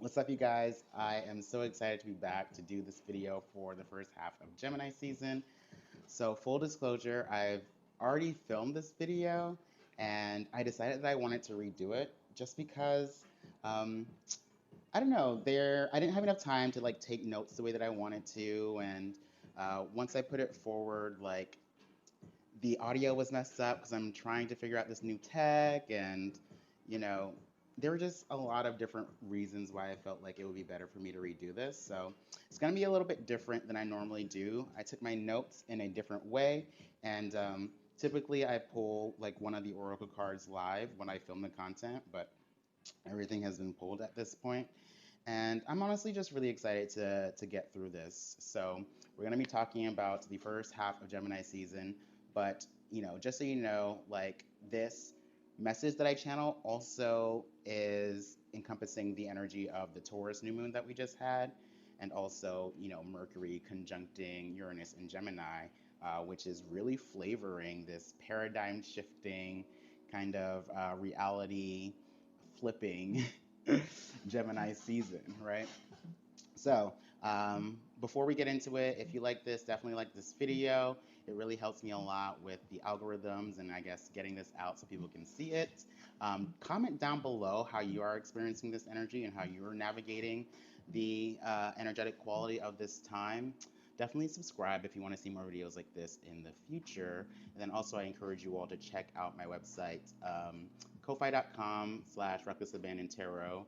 What's up, you guys? I am so excited to be back to do this video for the first half of Gemini season. So, full disclosure, I've already filmed this video and I decided that I wanted to redo it just because um, I don't know, I didn't have enough time to like take notes the way that I wanted to, and once I put it forward, like the audio was messed up because I'm trying to figure out this new tech, and you know, there were just a lot of different reasons why I felt like it would be better for me to redo this. So it's gonna be a little bit different than I normally do. I took my notes in a different way, and typically I pull like one of the oracle cards live when I film the content, but everything has been pulled at this point. And I'm honestly just really excited to get through this. So we're gonna be talking about the first half of Gemini season, but just so you know, like this message that I channel also is encompassing the energy of the Taurus new moon that we just had, and also Mercury conjuncting Uranus in Gemini, which is really flavoring this paradigm shifting kind of reality flipping Gemini season, right? So, before we get into it, if you like this, definitely like this video. It really helps me a lot with the algorithms and I guess getting this out so people can see it. Comment down below how you are experiencing this energy and how you are navigating the energetic quality of this time. Definitely subscribe if you want to see more videos like this in the future. And then also, I encourage you all to check out my website, ko-fi.com/recklessabandontarot,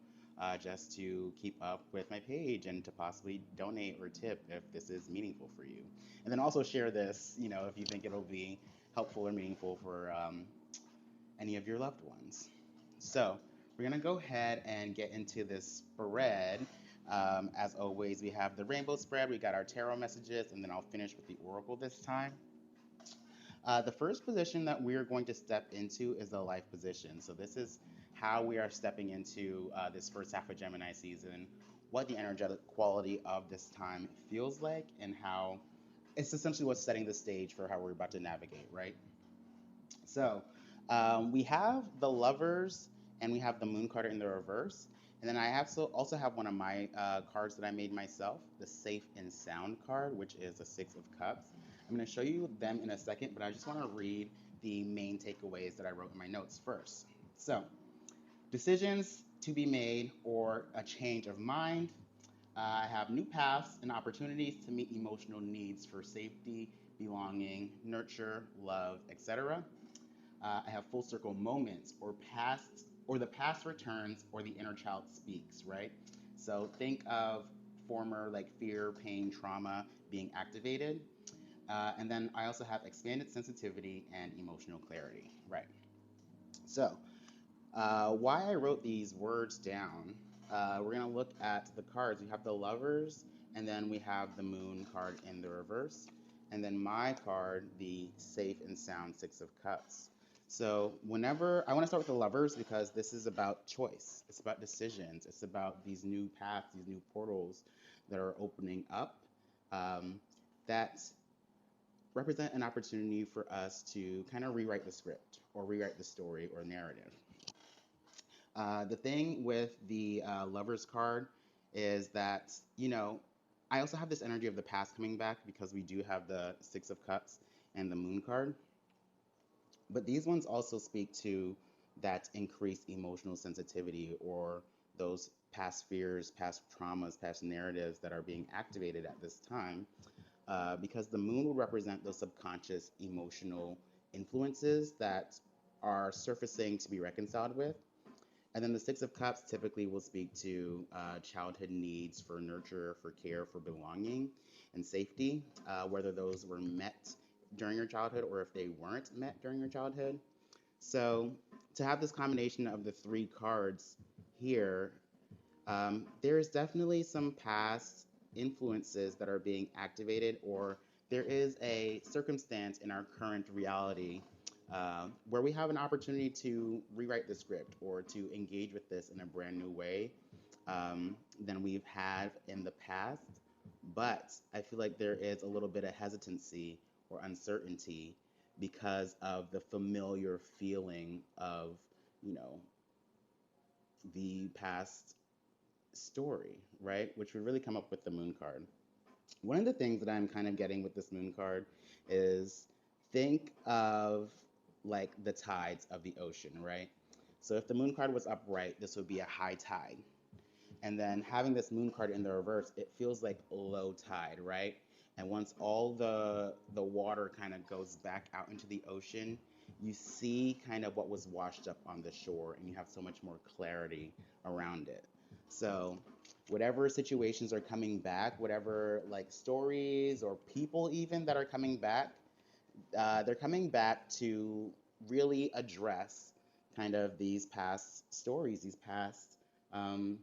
just to keep up with my page and to possibly donate or tip if this is meaningful for you. And then also share this, if you think it'll be helpful or meaningful for any of your loved ones. So we're gonna go ahead and get into this spread. As always, we have the rainbow spread, we got our tarot messages, and then I'll finish with the oracle this time. The first position that we are going to step into is the life position. So this is how we are stepping into this first half of Gemini season, what the energetic quality of this time feels like, and how it's essentially what's setting the stage for how we're about to navigate, right? So we have the lovers and we have the moon card in the reverse. And then also have one of my cards that I made myself, the safe and sound card, which is a six of cups. I'm going to show you them in a second, but I just want to read the main takeaways that I wrote in my notes first. So decisions to be made or a change of mind. I have new paths and opportunities to meet emotional needs for safety, belonging, nurture, love, etc. I have full circle moments or the past returns or the inner child speaks, right? So think of former like fear, pain, trauma being activated. And then I also have expanded sensitivity and emotional clarity, right? So why I wrote these words down, we're going to look at the cards. We have the lovers, and then we have the moon card in the reverse, and then my card, the safe and sound six of cups. So whenever I want to start with the lovers because this is about choice, it's about decisions, it's about these new paths, these new portals that are opening up, that represent an opportunity for us to kind of rewrite the script or rewrite the story or narrative. The thing with the Lovers card is that, I also have this energy of the past coming back because we do have the Six of Cups and the Moon card. But these ones also speak to that increased emotional sensitivity or those past fears, past traumas, past narratives that are being activated at this time. Because the moon will represent those subconscious emotional influences that are surfacing to be reconciled with. And then the Six of Cups typically will speak to childhood needs for nurture, for care, for belonging and safety, whether those were met during your childhood or if they weren't met during your childhood. So to have this combination of the three cards here, there is definitely some past influences that are being activated, or there is a circumstance in our current reality where we have an opportunity to rewrite the script or to engage with this in a brand new way than we've had in the past. But I feel like there is a little bit of hesitancy or uncertainty because of the familiar feeling of, you know, the past story, right? Which would really come up with the moon card. One of the things that I'm kind of getting with this moon card is think of like the tides of the ocean, right? So if the moon card was upright, this would be a high tide. And then having this moon card in the reverse, it feels like low tide, right? And once all the water kind of goes back out into the ocean, you see kind of what was washed up on the shore, and you have so much more clarity around it. So whatever situations are coming back, whatever like stories or people even that are coming back, they're coming back to really address kind of these past stories, these past um,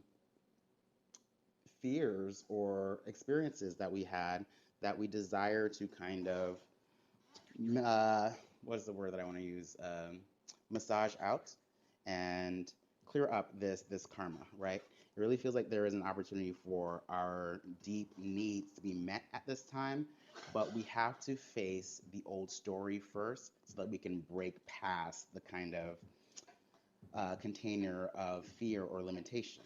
fears or experiences that we had that we desire to kind of uh, what is the word that I want to use? Massage out and clear up this karma, right? It really feels like there is an opportunity for our deep needs to be met at this time, but we have to face the old story first so that we can break past the kind of container of fear or limitation.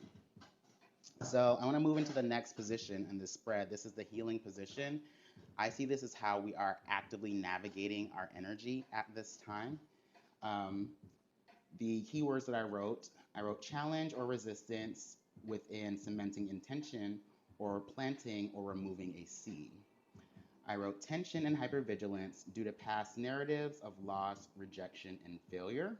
So I want to move into the next position in this spread. This is the healing position. I see this as how we are actively navigating our energy at this time. Um, the keywords that I wrote challenge or resistance within cementing intention or planting or removing a seed. I wrote tension and hypervigilance due to past narratives of loss, rejection, and failure.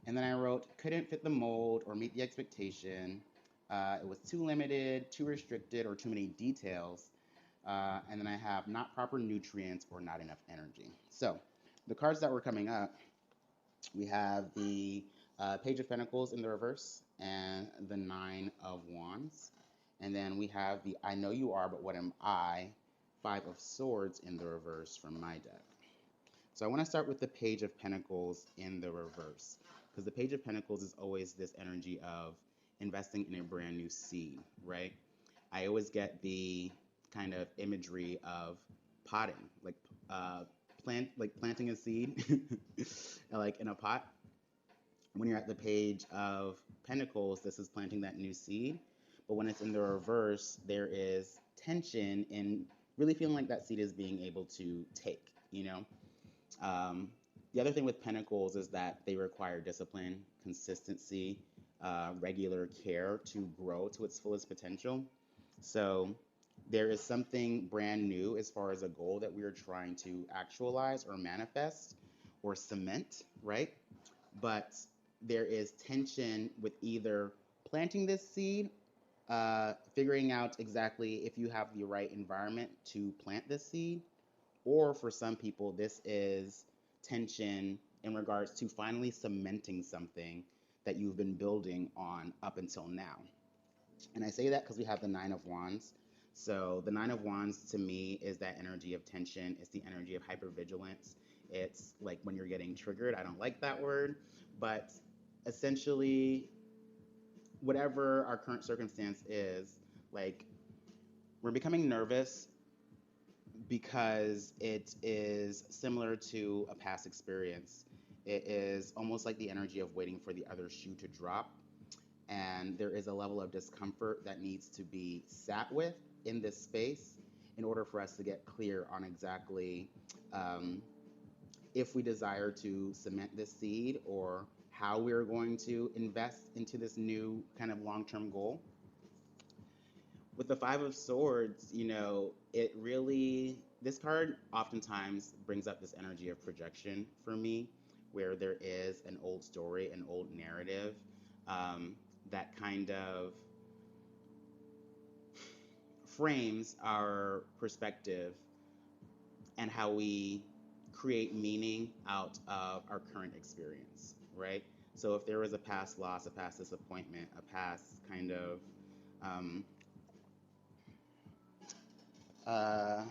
And then I wrote couldn't fit the mold or meet the expectation. It was too limited, too restricted, or too many details. And then I have not proper nutrients or not enough energy. So the cards that were coming up, we have the Page of Pentacles in the reverse and the Nine of Wands. And then we have the I know you are, but what am I? Five of Swords in the reverse from my deck. So I want to start with the Page of Pentacles in the reverse, because the Page of Pentacles is always this energy of investing in a brand new seed, right? I always get the kind of imagery of potting, uh, like planting a seed, like in a pot. When you're at the Page of Pentacles, this is planting that new seed. But when it's in the reverse, there is tension in really feeling like that seed is being able to take, you know? Um, the other thing with Pentacles is that they require discipline, consistency, regular care to grow to its fullest potential. So there is something brand new as far as a goal that we are trying to actualize or manifest or cement, right? But there is tension with either planting this seed, figuring out exactly if you have the right environment to plant this seed, or for some people, this is tension in regards to finally cementing something that you've been building on up until now. And I say that because we have the Nine of Wands. So the Nine of Wands to me is that energy of tension. It's the energy of hypervigilance. It's like when you're getting triggered. I don't like that word, but essentially, whatever our current circumstance is, like we're becoming nervous because it is similar to a past experience. It is almost like the energy of waiting for the other shoe to drop. And there is a level of discomfort that needs to be sat with in this space in order for us to get clear on exactly um, if we desire to cement this seed or how we're going to invest into this new kind of long term goal. With the Five of Swords, you know, it really, this card oftentimes brings up this energy of projection for me, where there is an old story, an old narrative um, that kind of frames our perspective and how we create meaning out of our current experience, right? So if there was a past loss, a past disappointment, a past kind of um, uh,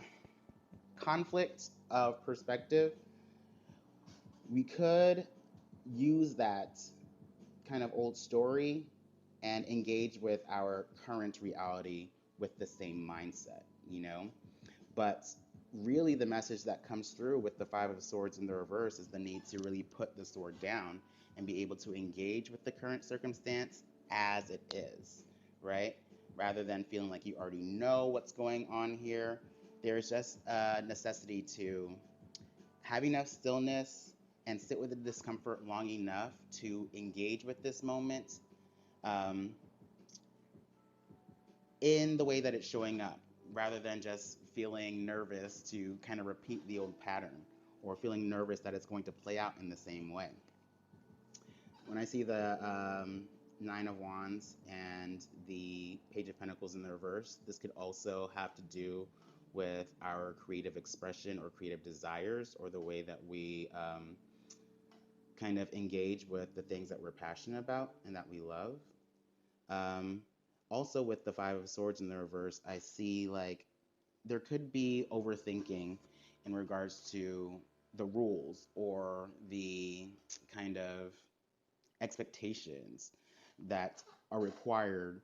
conflict of perspective, we could use that kind of old story and engage with our current reality with the same mindset, you know? But really, the message that comes through with the Five of Swords in the reverse is the need to really put the sword down and be able to engage with the current circumstance as it is, right? rather than feeling like you already know what's going on here. There's just a necessity to have enough stillness and sit with the discomfort long enough to engage with this moment um, in the way that it's showing up, rather than just feeling nervous to kind of repeat the old pattern or feeling nervous that it's going to play out in the same way. When I see the Nine of Wands and the Page of Pentacles in the reverse, this could also have to do with our creative expression or creative desires, or the way that we kind of engage with the things that we're passionate about and that we love. Um, Also, with the Five of Swords in the reverse, I see like there could be overthinking in regards to the rules or the kind of expectations that are required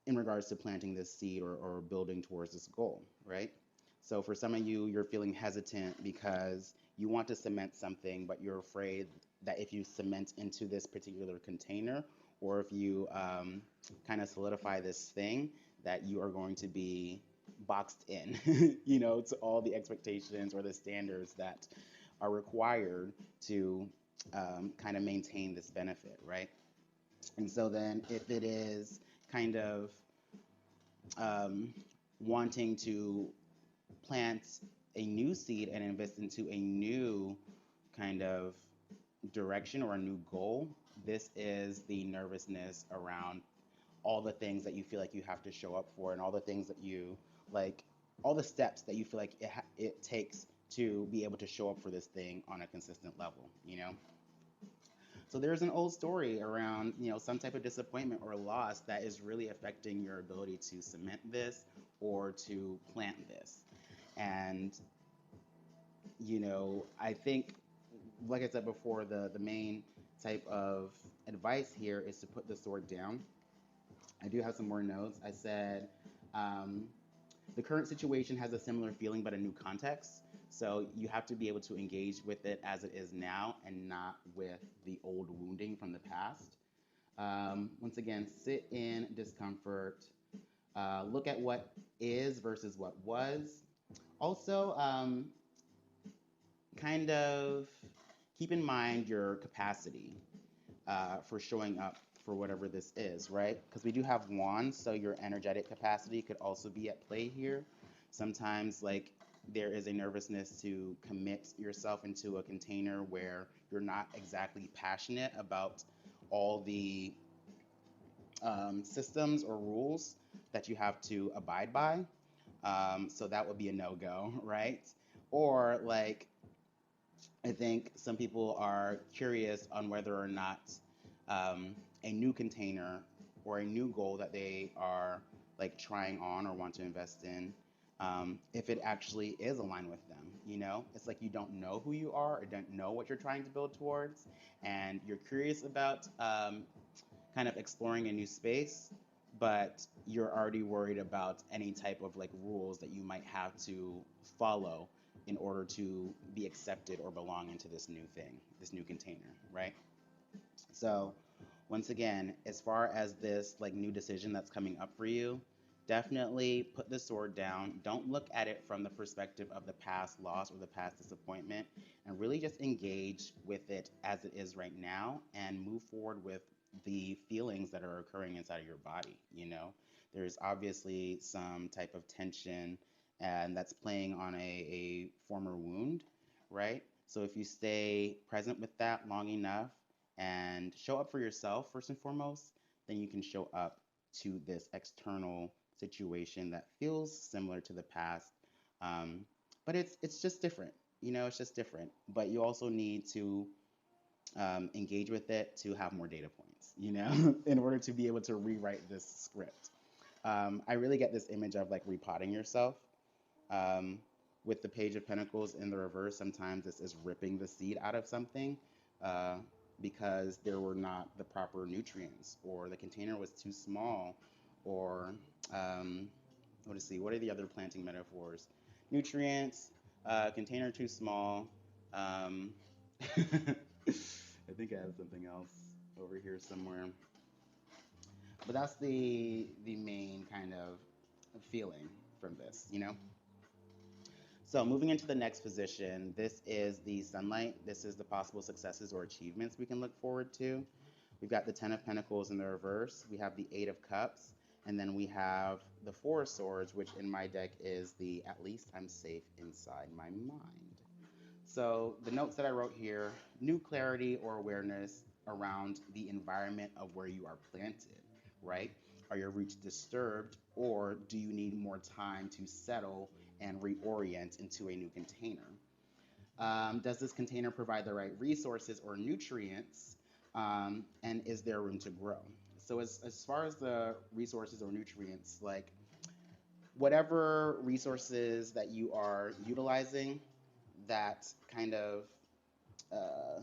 in regards to planting this seed, or building towards this goal, right? So for some of you, you're feeling hesitant because you want to cement something, but you're afraid that if you cement into this particular container, or if you kind of solidify this thing, that you are going to be boxed in, to all the expectations or the standards that are required to kind of maintain this benefit, right? And so then, if it is kind of um, wanting to plant a new seed and invest into a new kind of direction or a new goal, this is the nervousness around all the things that you feel like you have to show up for, and all the things that you like, all the steps that you feel like it takes to be able to show up for this thing on a consistent level. So there's an old story around, some type of disappointment or loss that is really affecting your ability to cement this or to plant this. And, I think, like I said before, the main type of advice here is to put the sword down. I do have some more notes. I said, um, the current situation has a similar feeling but a new context. So you have to be able to engage with it as it is now, and not with the old wounding from the past. Once again, sit in discomfort. Look at what is versus what was. Also, kind of keep in mind your capacity for showing up for whatever this is, right? Because we do have wands, so your energetic capacity could also be at play here. Sometimes, like, there is a nervousness to commit yourself into a container where you're not exactly passionate about all the systems or rules that you have to abide by. So that would be a no go, right? Or, like, I think some people are curious on whether or not a new container or a new goal that they are like trying on or want to invest in, if it actually is aligned with them. It's like you don't know who you are, or don't know what you're trying to build towards, and you're curious about kind of exploring a new space, but you're already worried about any type of like rules that you might have to follow in order to be accepted or belong into this new thing, this new container, right? So, once again, as far as this like new decision that's coming up for you, definitely put the sword down. Don't look at it from the perspective of the past loss or the past disappointment, and really just engage with it as it is right now, and move forward with the feelings that are occurring inside of your body. There's obviously some type of tension, and that's playing on a former wound, right? So if you stay present with that long enough and show up for yourself first and foremost, then you can show up to this external situation that feels similar to the past. Um, but it's just different. It's just different. But you also need to engage with it to have more data points, in order to be able to rewrite this script. I really get this image of like repotting yourself. Um, with the Page of Pentacles in the reverse, sometimes this is ripping the seed out of something, uh, because there were not the proper nutrients, or the container was too small, or what are the other planting metaphors? Nutrients, container too small. Um, I think I have something else over here somewhere. But that's the main kind of feeling from this. So moving into the next position, this is the sunlight. This is the possible successes or achievements we can look forward to. We've got the Ten of Pentacles in the reverse. We have the Eight of Cups. And then we have the Four of Swords, which in my deck is the at least I'm safe inside my mind. So the notes that I wrote here, new clarity or awareness around the environment of where you are planted, right? Are your roots disturbed, or do you need more time to settle and reorient into a new container? Does this container provide the right resources or nutrients? And is there room to grow? So as far as the resources or nutrients, like whatever resources that you are utilizing that kind of uh,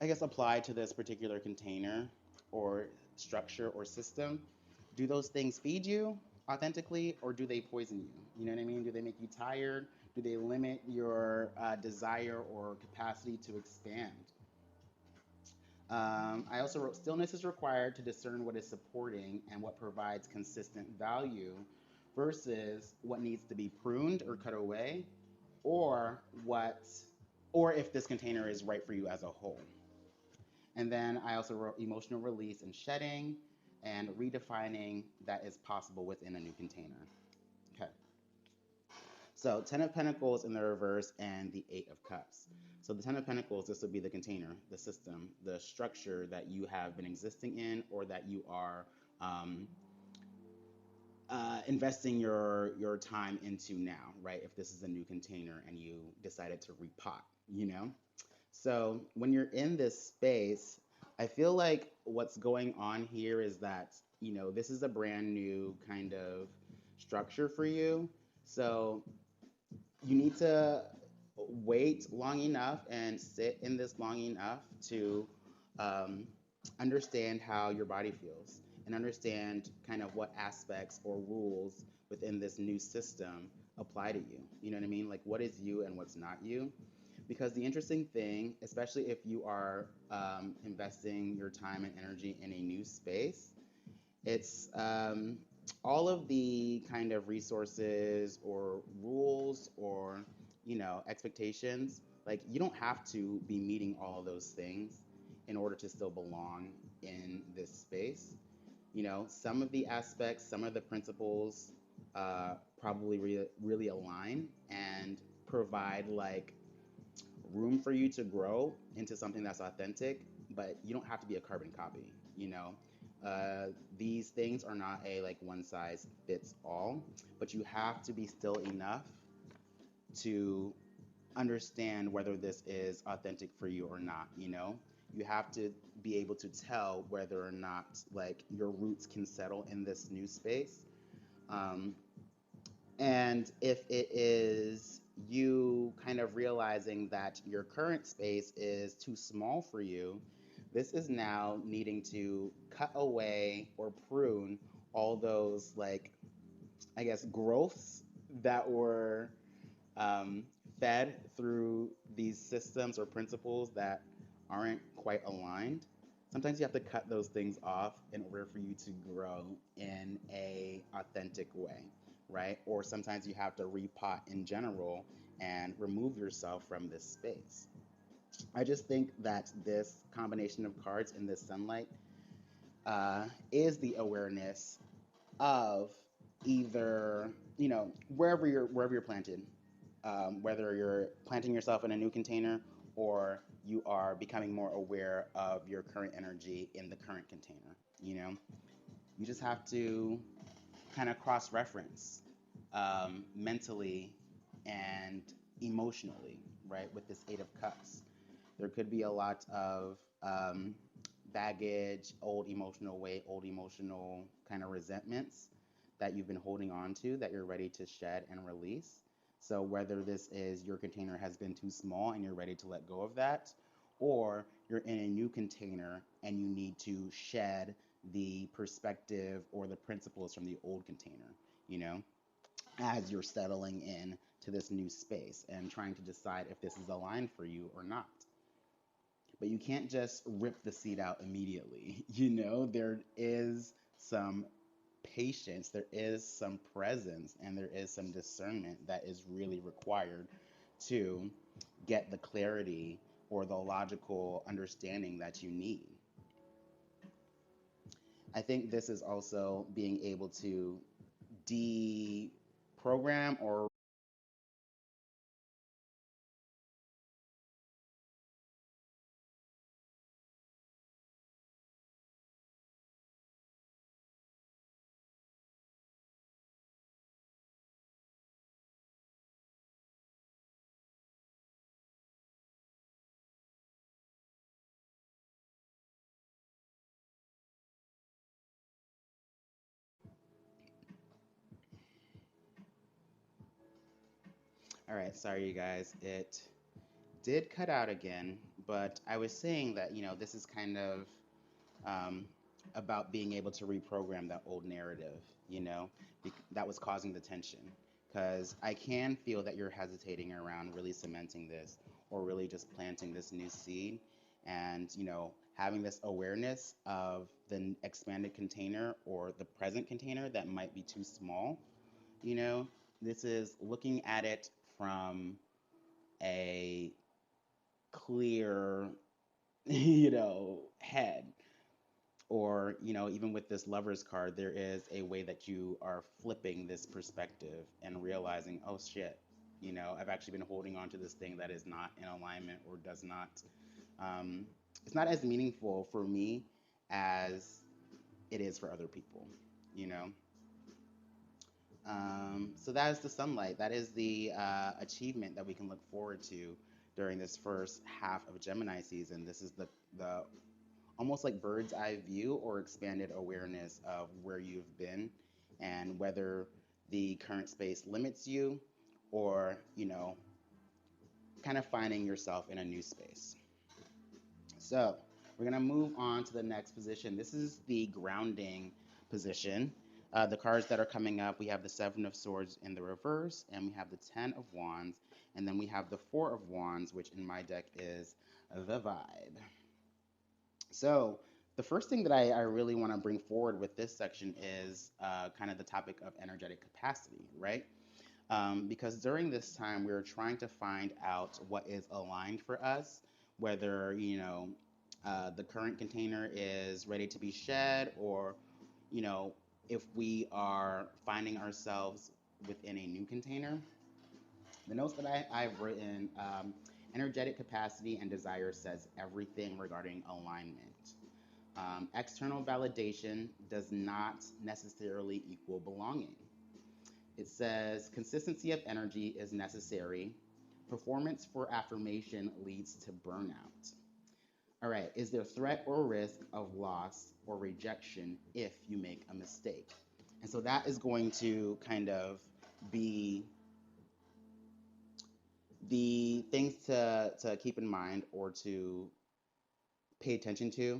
I guess apply to this particular container or structure or system, do those things feed you authentically or do they poison you? You know what I mean? Do they make you tired? Do they limit your desire or capacity to expand? I also wrote stillness is required to discern what is supporting and what provides consistent value versus what needs to be pruned or cut away, or what, or if this container is right for you as a whole. And then I also wrote emotional release and shedding and redefining that is possible within a new container. Okay. So Ten of Pentacles in the reverse and the Eight of Cups. So the Ten of Pentacles, this would be the container, the system, the structure that you have been existing in or that you are um, investing your time into now, right? If this is a new container and you decided to repot. So when you're in this space, I feel like what's going on here is that, this is a brand new kind of structure for you. So you need to wait long enough and sit in this long enough to um, understand how your body feels and understand kind of what aspects or rules within this new system apply to you. You know what I mean? Like what is you and what's not you? Because the interesting thing, especially if you are investing your time and energy in a new space, it's all of the kind of resources or rules or expectations. Like you don't have to be meeting all of those things in order to still belong in this space. Some of the aspects, some of the principles probably really align and provide like room for you to grow into something that's authentic, but you don't have to be a carbon copy, you know? These things are not a like one size fits all, but you have to be still enough to understand whether this is authentic for you or not. You have to be able to tell whether or not like your roots can settle in this new space. Um, and if it is you kind of realizing that your current space is too small for you, this is now needing to cut away or prune all those, like, I guess, growths that were um, fed through these systems or principles that aren't quite aligned. Sometimes you have to cut those things off in order for you to grow in a authentic way, right? Or sometimes you have to repot in general and remove yourself from this space. I just think that this combination of cards in this sunlight is the awareness of either wherever you're planted, whether you're planting yourself in a new container or you are becoming more aware of your current energy in the current container. You just have to kind of cross reference mentally and emotionally, right, with this Eight of Cups. There could be a lot of baggage, old emotional weight, old emotional kind of resentments that you've been holding on to that you're ready to shed and release. So, whether this is your container has been too small and you're ready to let go of that, or you're in a new container and you need to shed the perspective or the principles from the old container, you know, as you're settling in to this new space and trying to decide if this is aligned for you or not. but you can't just rip the seed out immediately. You know, there is some patience, there is some presence, and there is some discernment that is really required to get the clarity or the logical understanding that you need. I think this is also being able to deprogram or all right, sorry you guys. It did cut out again, but I was saying that, this is kind of um, about being able to reprogram that old narrative, that was causing the tension. Because I can feel that you're hesitating around really cementing this or really just planting this new seed and, having this awareness of the expanded container or the present container that might be too small. You know, this is looking at it from a clear, head. Or, even with this lover's card, there is a way that you are flipping this perspective and realizing, oh shit, I've actually been holding on to this thing that is not in alignment or does not, um, it's not as meaningful for me as it is for other people, you know? So that is the sunlight. That is the achievement that we can look forward to during this first half of Gemini season. This is the almost like bird's eye view or expanded awareness of where you've been and whether the current space limits you or, kind of finding yourself in a new space. So we're going to move on to the next position. This is the grounding position. The cards that are coming up, we have the Seven of Swords in the reverse, and we have the Ten of Wands, and then we have the Four of Wands, which in my deck is the Vibe. So the first thing that I really want to bring forward with this section is kind of the topic of energetic capacity, right? Because during this time, we are trying to find out what is aligned for us, whether, the current container is ready to be shed or, you know, if we are finding ourselves within a new container. The notes that I've written, energetic capacity and desire says everything regarding alignment. External validation does not necessarily equal belonging. It says consistency of energy is necessary. Performance for affirmation leads to burnout. All right, is there threat or risk of loss or rejection if you make a mistake? And so that is going to kind of be the things to keep in mind or to pay attention to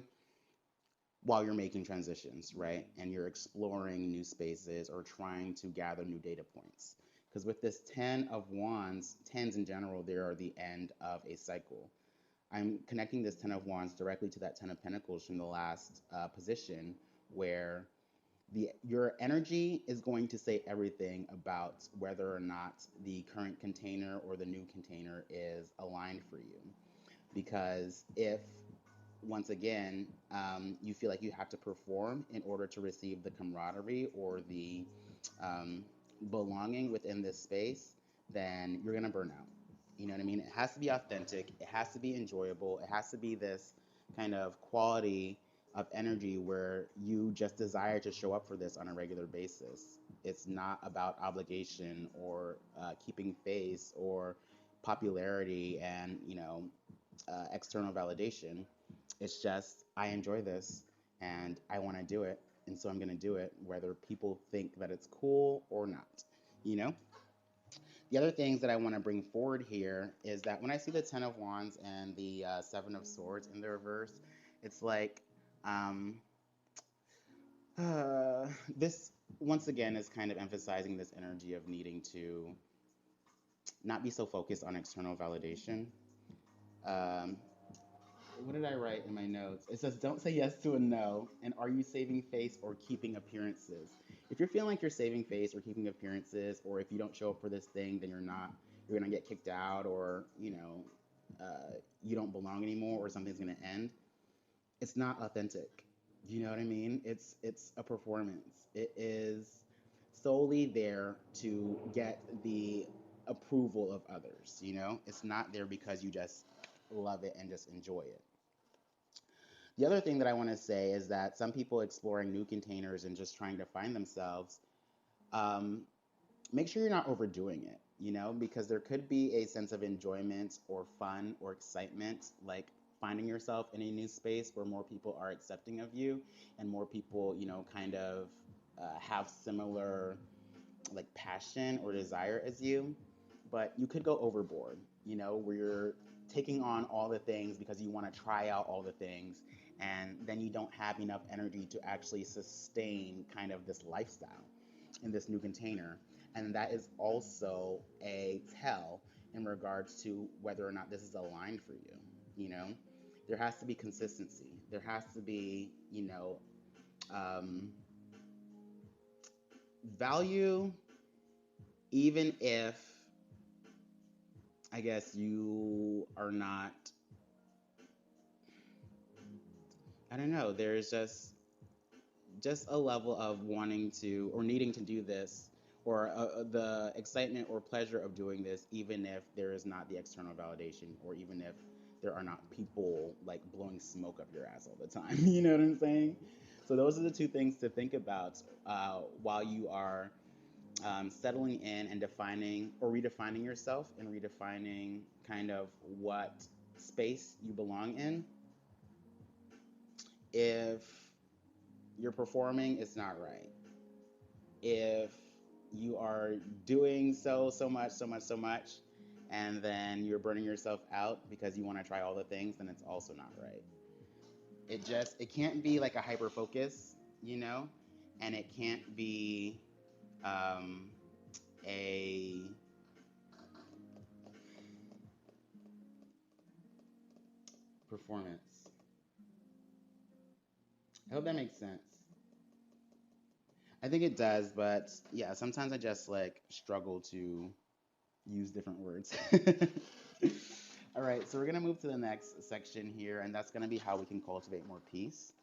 while you're making transitions, right? And you're exploring new spaces or trying to gather new data points. Because with this 10 of Wands, tens in general, they are the end of a cycle. I'm connecting this 10 of Wands directly to that 10 of Pentacles from the last position, where your energy is going to say everything about whether or not the current container or the new container is aligned for you. Because if once again, you feel like you have to perform in order to receive the camaraderie or the um, belonging within this space, then you're going to burn out. You know what I mean? It has to be authentic, it has to be enjoyable, it has to be this kind of quality of energy where you just desire to show up for this on a regular basis. It's not about obligation or keeping face or popularity and, external validation. It's just, I enjoy this and I want to do it. And so I'm going to do it, whether people think that it's cool or not. You know? The other things that I want to bring forward here is that when I see the Ten of Wands and the Seven of Swords in the reverse, it's like this, once again, is kind of emphasizing this energy of needing to not be so focused on external validation. Um, what did I write in my notes? It says, don't say yes to a no. And are you saving face or keeping appearances? If you're feeling like you're saving face or keeping appearances, or if you don't show up for this thing, then you're not, you're going to get kicked out, or, you don't belong anymore, or something's going to end. It's not authentic. You know what I mean? It's a performance. It is solely there to get the approval of others, you know? It's not there because you just love it and just enjoy it. The other thing that I want to say is that some people exploring new containers and just trying to find themselves, um, make sure you're not overdoing it, because there could be a sense of enjoyment or fun or excitement, like finding yourself in a new space where more people are accepting of you and more people, kind of have similar like passion or desire as you. But you could go overboard, where you're taking on all the things because you want to try out all the things, and then you don't have enough energy to actually sustain kind of this lifestyle in this new container. And that is also a tell in regards to whether or not this is aligned for you. You know, there has to be consistency. There has to be, um, value, even if I guess you are not, I don't know, there's just a level of wanting to or needing to do this, or the excitement or pleasure of doing this, even if there is not the external validation, or even if there are not people like blowing smoke up your ass all the time. You know what I'm saying? So those are the two things to think about while you are settling in and defining or redefining yourself and redefining kind of what space you belong in. If you're performing, it's not right. If you are doing so much, so much, so much, and then you're burning yourself out because you want to try all the things, then it's also not right. It can't be like a hyper focus, you know, and it can't be um, a performance. I hope that makes sense. I think it does, but yeah, sometimes I just like struggle to use different words. All right, so we're gonna move to the next section here, and that's gonna be how we can cultivate more peace.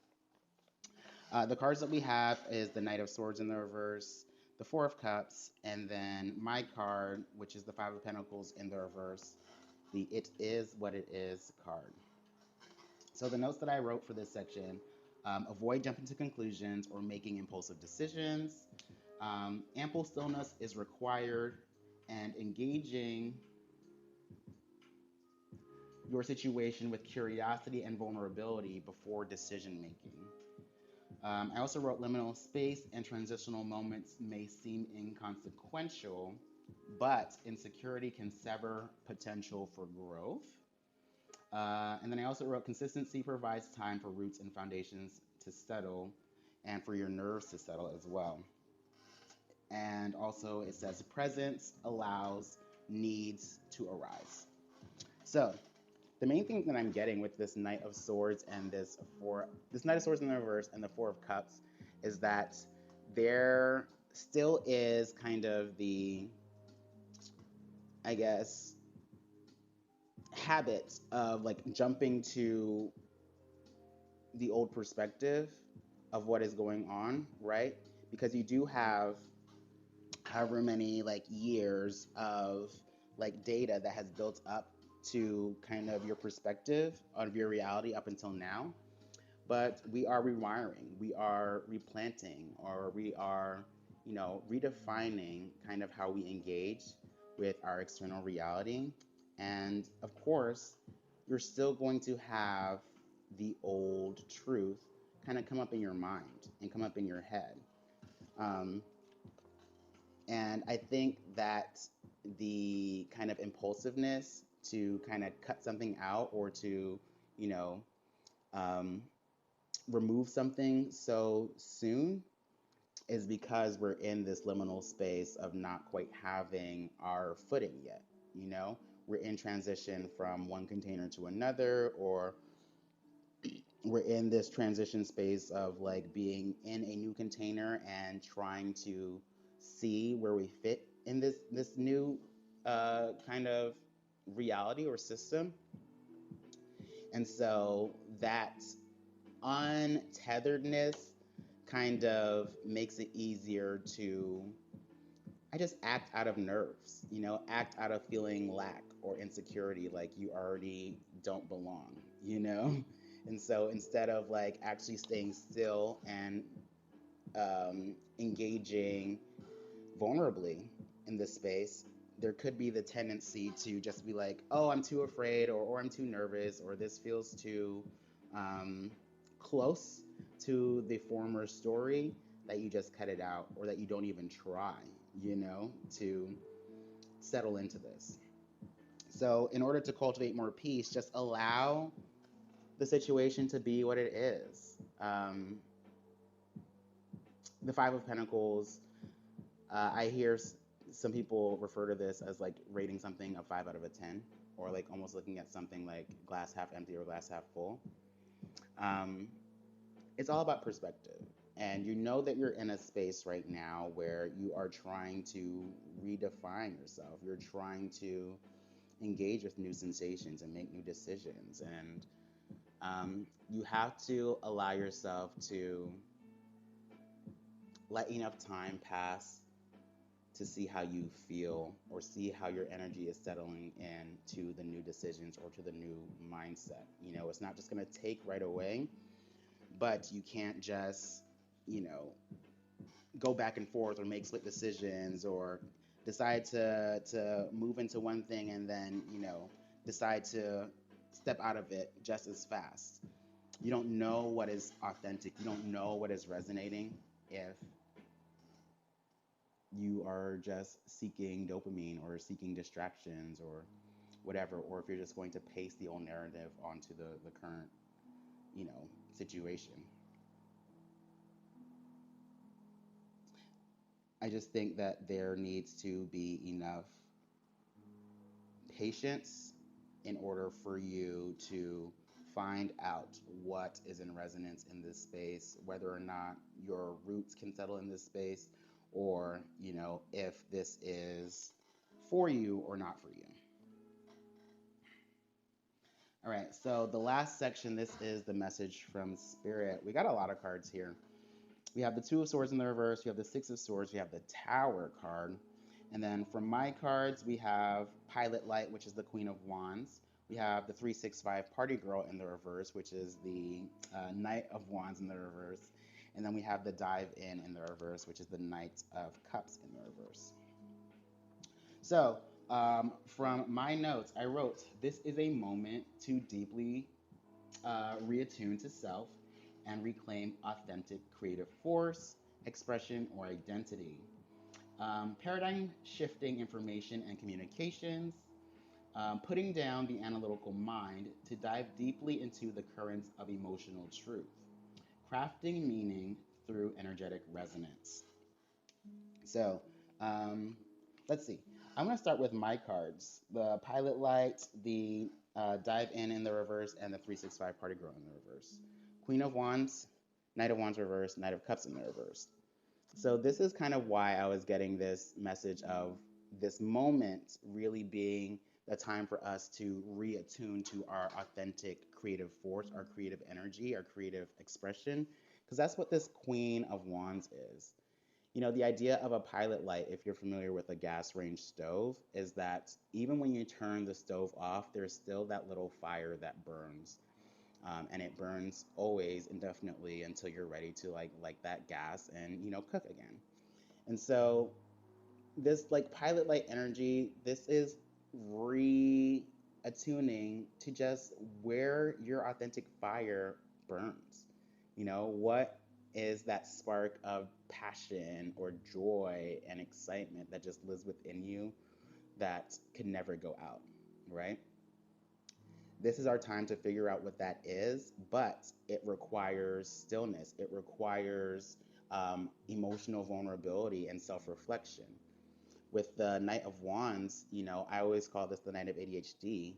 The cards that we have is the Knight of Swords in the reverse, the Four of Cups, and then my card, which is the Five of Pentacles in the reverse, the It Is What It Is card. So the notes that I wrote for this section: avoid jumping to conclusions or making impulsive decisions. Ample stillness is required, and engaging your situation with curiosity and vulnerability before decision making. I also wrote liminal space and transitional moments may seem inconsequential, but insecurity can sever potential for growth. And then I also wrote consistency provides time for roots and foundations to settle and for your nerves to settle as well. And also it says presence allows needs to arise. So the main thing that I'm getting with this Knight of Swords and this Knight of Swords in the reverse and the Four of Cups is that there still is kind of the, I guess, habit of like jumping to the old perspective of what is going on, right? Because you do have however many like years of like data that has built up to kind of your perspective of your reality up until now. But we are rewiring, we are replanting, or we are, redefining kind of how we engage with our external reality. And of course, you're still going to have the old truth kind of come up in your mind and come up in your head. Um, and I think that the kind of impulsiveness to kind of cut something out or to, you know, um, remove something so soon is because we're in this liminal space of not quite having our footing yet. We're in transition from one container to another, or we're in this transition space of like being in a new container and trying to see where we fit in this new kind of reality or system. And so that untetheredness kind of makes it easier to, I just act out of nerves, act out of feeling lack or insecurity, like you already don't belong, you know? And so instead of like actually staying still and engaging vulnerably in this space, there could be the tendency to just be like, oh, I'm too afraid, or I'm too nervous, or this feels too um, close to the former story, that you just cut it out, or that you don't even try, to settle into this. So, in order to cultivate more peace, just allow the situation to be what it is. The Five of Pentacles, I hear some people refer to this as like rating something a 5 out of a 10, or like almost looking at something like glass half empty or glass half full. Um, it's all about perspective. And you know that you're in a space right now where you are trying to redefine yourself. You're trying to engage with new sensations and make new decisions. And you have to allow yourself to let enough time pass to see how you feel, or see how your energy is settling into the new decisions or to the new mindset. It's not just going to take right away, but you can't just, you know, go back and forth or make split decisions, or decide to move into one thing and then, decide to step out of it just as fast. You don't know what is authentic. You don't know what is resonating if you are just seeking dopamine or seeking distractions or whatever, or if you're just going to paste the old narrative onto the current, situation. I just think that there needs to be enough patience in order for you to find out what is in resonance in this space, whether or not your roots can settle in this space, or, if this is for you or not for you. All right, so the last section, this is the message from Spirit. We got a lot of cards here. We have the Two of Swords in the reverse, we have the Six of Swords, we have the Tower card. And then from my cards, we have Pilot Light, which is the Queen of Wands. We have the 365 Party Girl in the reverse, which is the Knight of Wands in the reverse. And then we have the Dive in the reverse, which is the Knight of Cups in the reverse. So, from my notes, I wrote, this is a moment to deeply reattune to self and reclaim authentic creative force, expression, or identity. Paradigm shifting information and communications, putting down the analytical mind to dive deeply into the currents of emotional truth, crafting meaning through energetic resonance. So, um, let's see. I'm going to start with my cards, the Pilot Light, the Dive in the reverse, and the 365 Party Girl in the reverse. Queen of Wands, Knight of Wands reverse, Knight of Cups in the reverse. So this is kind of why I was getting this message of this moment really being the time for us to reattune to our authentic creative force, our creative energy, our creative expression, because that's what this Queen of Wands is. The idea of a pilot light, if you're familiar with a gas range stove, is that even when you turn the stove off, there's still that little fire that burns. And it burns always indefinitely until you're ready to like that gas and cook again. And so this like pilot light energy, this is attuning to just where your authentic fire burns. What is that spark of passion or joy and excitement that just lives within you that can never go out, right? This is our time to figure out what that is, but it requires stillness. It requires emotional vulnerability and self reflection. With the Knight of Wands, I always call this the Knight of ADHD.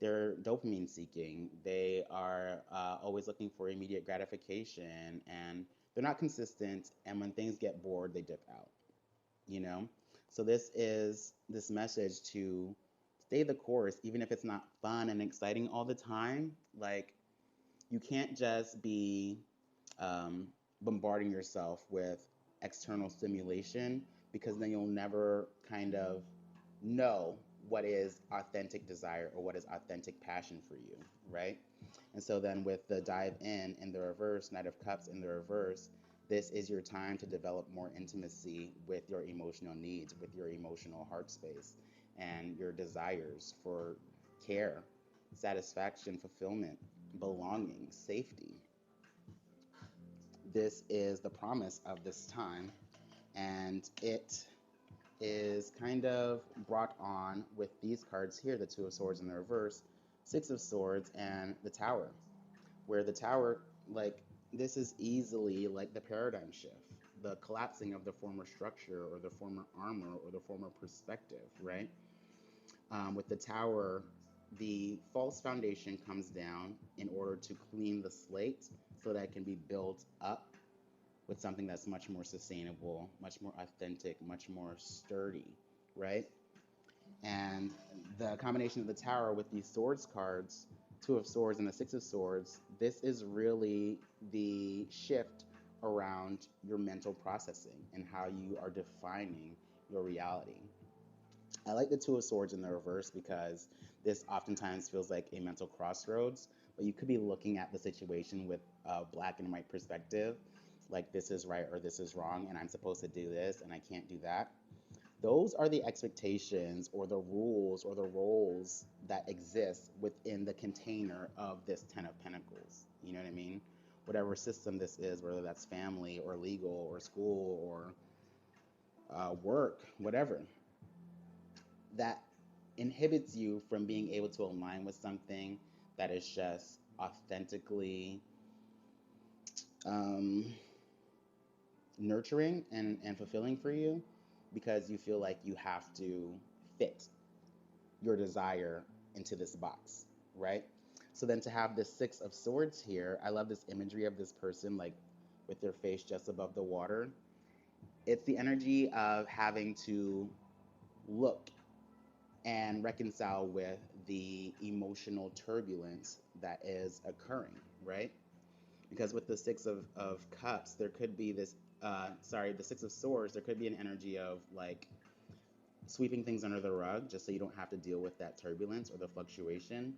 they're dopamine seeking. They are always looking for immediate gratification, and they're not consistent. And when things get bored, they dip out, you know? So this is this message to stay the course, even if it's not fun and exciting all the time. Like, you can't just be um, bombarding yourself with external stimulation, because then you'll never kind of know what is authentic desire or what is authentic passion for you, right? And so then with the dive in the reverse, Knight of Cups in the reverse, this is your time to develop more intimacy with your emotional needs, with your emotional heart space, and your desires for care, satisfaction, fulfillment, belonging, safety. This is the promise of this time, and it is kind of brought on with these cards here, the Two of Swords in the reverse, Six of Swords, and the Tower, where the Tower, like, this is easily like the paradigm shift, the collapsing of the former structure or the former armor or the former perspective, right? With the Tower, the false foundation comes down in order to clean the slate so that it can be built up with something that's much more sustainable, much more authentic, much more sturdy, right? And the combination of the Tower with these swords cards, Two of Swords and the Six of Swords, this is really the shift around your mental processing and how you are defining your reality. I like the Two of Swords in the reverse because this oftentimes feels like a mental crossroads, but you could be looking at the situation with a black and white perspective, like this is right or this is wrong, and I'm supposed to do this and I can't do that. Those are the expectations or the rules or the roles that exist within the container of this Ten of Pentacles. You know what I mean? Whatever system this is, whether that's family or legal or school or work, whatever, that inhibits you from being able to align with something that is just authentically um, nurturing and fulfilling for you, because you feel like you have to fit your desire into this box, right? So then to have this Six of Swords here, I love this imagery of this person like with their face just above the water. It's the energy of having to look and reconcile with the emotional turbulence that is occurring, right? Because with the of Cups, there could be this, the Six of Swords, there could be an energy of like sweeping things under the rug just so you don't have to deal with that turbulence or the fluctuation.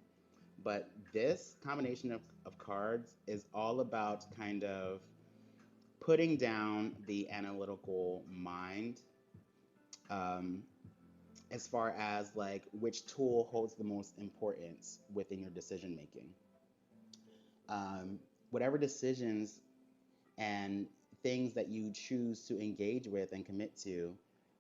But this combination of cards is all about kind of putting down the analytical mind, um, as far as like which tool holds the most importance within your decision making. Whatever decisions and things that you choose to engage with and commit to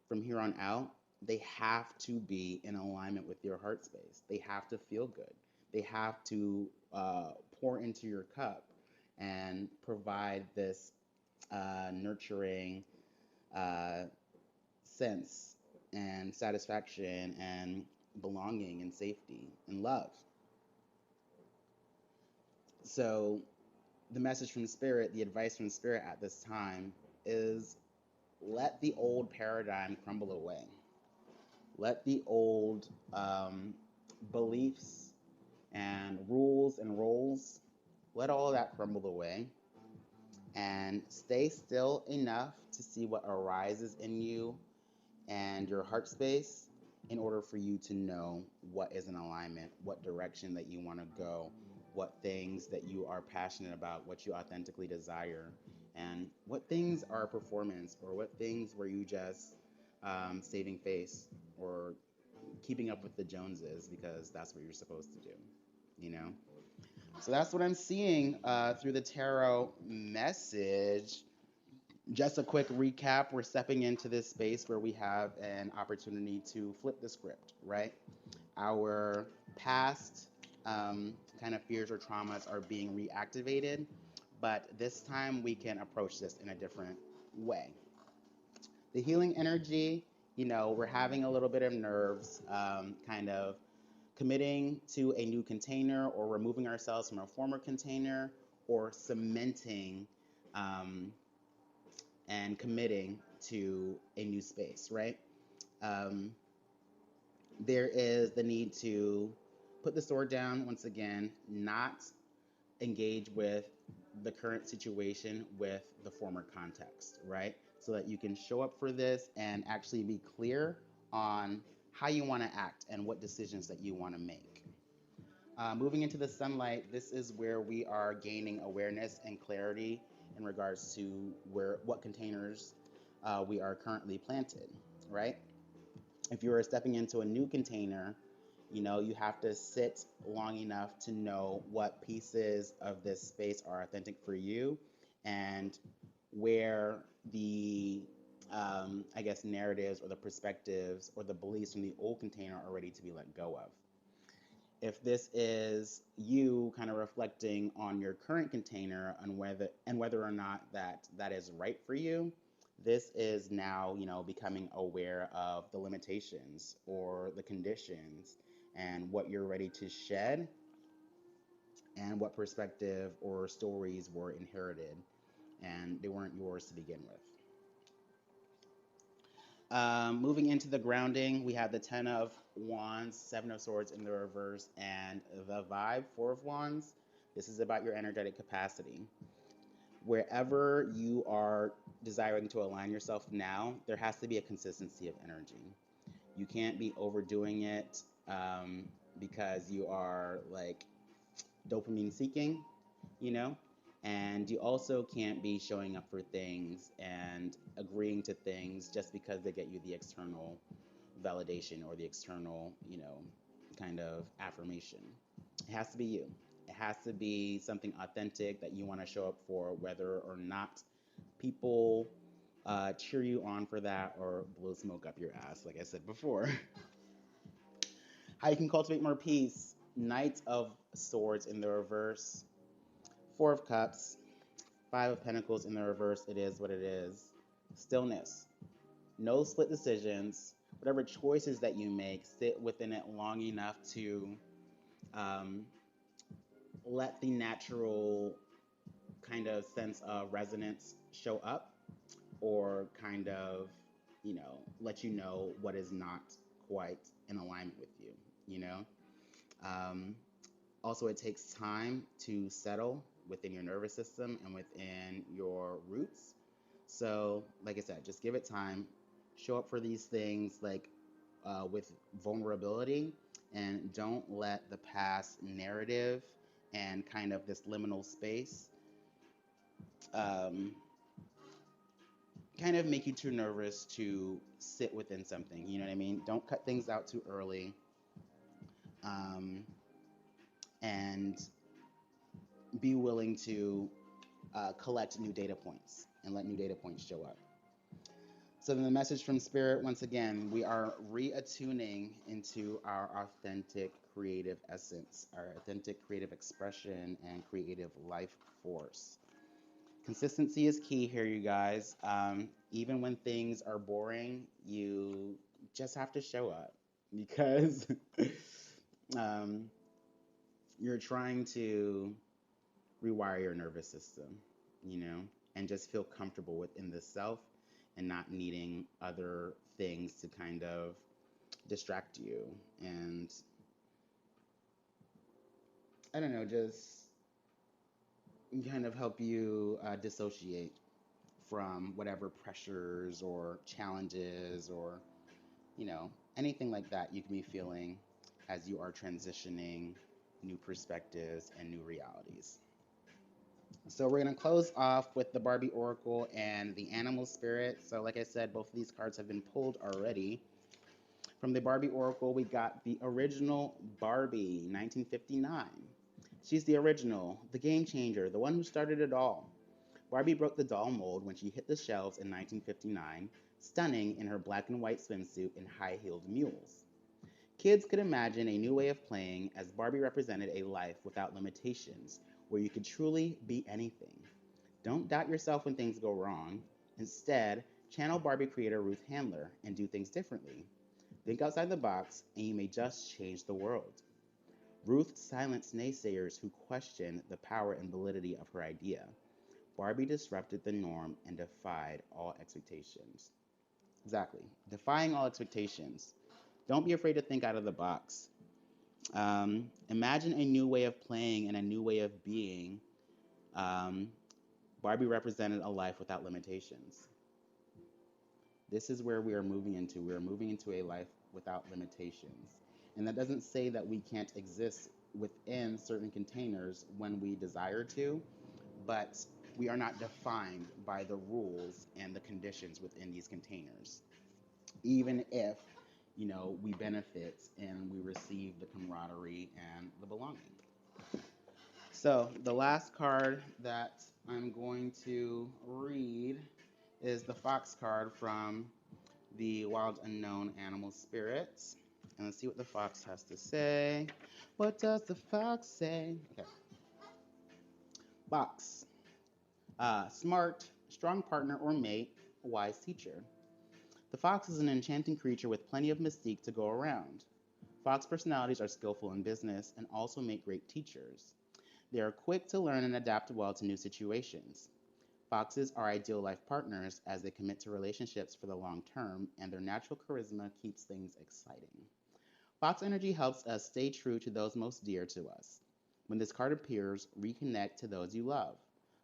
from here on out, they have to be in alignment with your heart space. They have to feel good. They have to pour into your cup and provide this nurturing uh, sense and satisfaction and belonging and safety and love. So, the message from Spirit, the advice from Spirit at this time is let the old paradigm crumble away. Let the old beliefs and rules and roles, let all of that crumble away, and stay still enough to see what arises in you and your heart space in order for you to know what is in alignment, what direction that you want to go, what things that you are passionate about, what you authentically desire, and what things are performance or what things were you just saving face or keeping up with the Joneses because that's what you're supposed to do, you know? So that's what I'm seeing through the tarot message. Just a quick recap, we're stepping into this space where we have an opportunity to flip the script, right? Our past kind of fears or traumas are being reactivated, but this time we can approach this in a different way. The healing energy, we're having a little bit of nerves kind of committing to a new container or removing ourselves from a former container or cementing um, and committing to a new space, right? Um, there is the need to put the sword down once again, not engage with the current situation with the former context, right? So that you can show up for this and actually be clear on how you want to act and what decisions that you want to make. Moving into the sunlight, this is where we are gaining awareness and clarity in regards to what containers we are currently planted, right? If you are stepping into a new container, you have to sit long enough to know what pieces of this space are authentic for you and where the, I guess, narratives or the perspectives or the beliefs from the old container are ready to be let go of. If this is you kind of reflecting on your current container and whether or not that is right for you, this is now, becoming aware of the limitations or the conditions and what you're ready to shed and what perspective or stories were inherited and they weren't yours to begin with. Moving into the grounding, we have the Ten of Wands, Seven of Swords in the reverse, and the Vibe, Four of Wands. This is about your energetic capacity. Wherever you are desiring to align yourself now, there has to be a consistency of energy. You can't be overdoing it because you are like dopamine seeking, you know? And you also can't be showing up for things and agreeing to things just because they get you the external validation or the external, kind of affirmation. It has to be you. It has to be something authentic that you want to show up for, whether or not people cheer you on for that or blow smoke up your ass, like I said before. How you can cultivate more peace. Knight of Swords in the reverse, Four of Cups, Five of Pentacles in the reverse. It is what it is. Stillness. No split decisions. Whatever choices that you make, sit within it long enough to um, let the natural kind of sense of resonance show up or kind of, let you know what is not quite in alignment with you, you know? Um, Also, it takes time to settle within your nervous system and within your roots. So, like I said, just give it time. Show up for these things like with vulnerability, and don't let the past narrative and kind of this liminal space um, kind of make you too nervous to sit within something. You know what I mean? Don't cut things out too early. Um, and be willing to collect new data points and let new data points show up. So then the message from Spirit, once again, we are reattuning into our authentic creative essence, our authentic creative expression and creative life force. Consistency is key here, you guys. Even when things are boring, you just have to show up because um, you're trying to rewire your nervous system, and just feel comfortable within the self and not needing other things to kind of distract you and I don't know, just kind of help you dissociate from whatever pressures or challenges or anything like that you can be feeling as you are transitioning new perspectives and new realities. So we're going to close off with the Barbie Oracle and the Animal Spirit. So like I said, both of these cards have been pulled already. From the Barbie Oracle, we got the original Barbie, 1959. She's the original, the game changer, the one who started it all. Barbie broke the doll mold when she hit the shelves in 1959, stunning in her black and white swimsuit and high-heeled mules. Kids could imagine a new way of playing as Barbie represented a life without limitations, where you could truly be anything. Don't doubt yourself when things go wrong. Instead, channel Barbie creator Ruth Handler and do things differently. Think outside the box, and you may just change the world. Ruth silenced naysayers who questioned the power and validity of her idea. Barbie disrupted the norm and defied all expectations. Exactly. Defying all expectations. Don't be afraid to think out of the box. Imagine a new way of playing and a new way of being. Um, Barbie represented a life without limitations. This is where we are moving into. We are moving into a life without limitations. And that doesn't say that we can't exist within certain containers when we desire to, but we are not defined by the rules and the conditions within these containers. Even if, we benefit and we receive the camaraderie and the belonging. So the last card that I'm going to read is the fox card from the Wild Unknown Animal Spirits. And let's see what the fox has to say. What does the fox say? Okay. Fox. Smart, strong partner or mate, wise teacher. The fox is an enchanting creature with plenty of mystique to go around. Fox personalities are skillful in business and also make great teachers. They are quick to learn and adapt well to new situations. Foxes are ideal life partners as they commit to relationships for the long term, and their natural charisma keeps things exciting. Fox energy helps us stay true to those most dear to us. When this card appears, reconnect to those you love.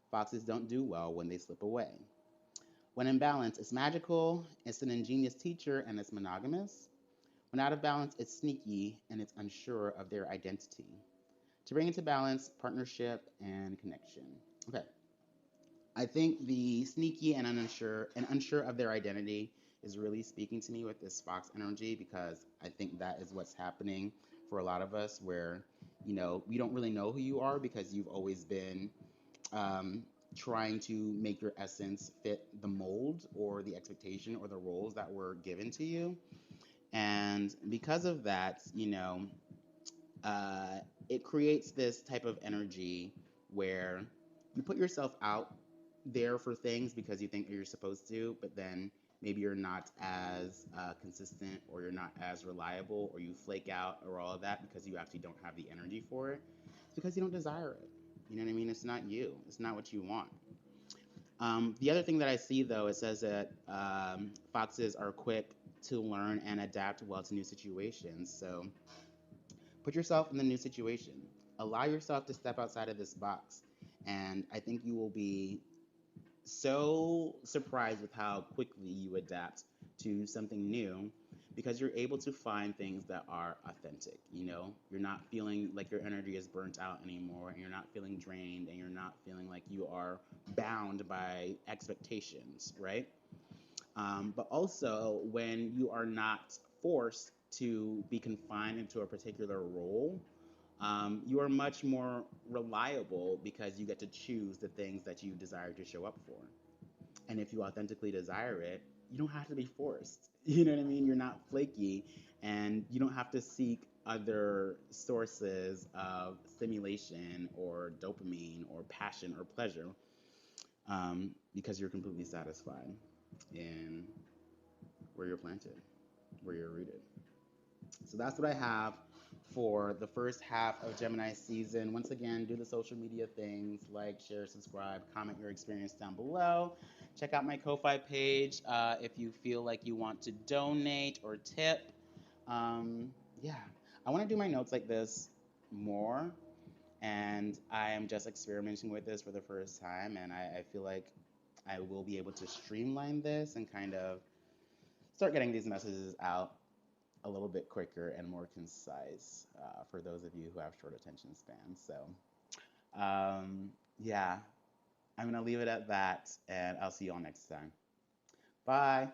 Foxes don't do well when they slip away. When in balance, it's magical, it's an ingenious teacher, and it's monogamous. When out of balance, it's sneaky and it's unsure of their identity. To bring it to balance, partnership and connection. Okay. I think the sneaky and unsure of their identity is really speaking to me with this fox energy because I think that is what's happening for a lot of us where, we don't really know who you are because you've always been um, trying to make your essence fit the mold or the expectation or the roles that were given to you. And because of that, uh, it creates this type of energy where you put yourself out there for things because you think you're supposed to, but then maybe you're not as consistent or you're not as reliable or you flake out or all of that because you actually don't have the energy for it. It's because you don't desire it. You know what I mean? It's not you, it's not what you want. The other thing that I see though, it says that foxes are quick to learn and adapt well to new situations. So put yourself in the new situation. Allow yourself to step outside of this box. And I think you will be so surprised with how quickly you adapt to something new because you're able to find things that are authentic. You're not feeling like your energy is burnt out anymore, and you're not feeling drained, and you're not feeling like you are bound by expectations, right? But also, when you are not forced to be confined into a particular role, you are much more reliable because you get to choose the things that you desire to show up for. And if you authentically desire it, you don't have to be forced. You know what I mean? You're not flaky, and you don't have to seek other sources of stimulation or dopamine or passion or pleasure because you're completely satisfied in where you're planted, where you're rooted. So that's what I have for the first half of Gemini season. Once again, do the social media things like, share, subscribe, comment your experience down below. Check out my Ko-Fi page if you feel like you want to donate or tip. Yeah, I want to do my notes like this more, and I am just experimenting with this for the first time, and I feel like I will be able to streamline this and kind of start getting these messages out a little bit quicker and more concise for those of you who have short attention spans. So, yeah, I'm going to leave it at that, and I'll see you all next time. Bye.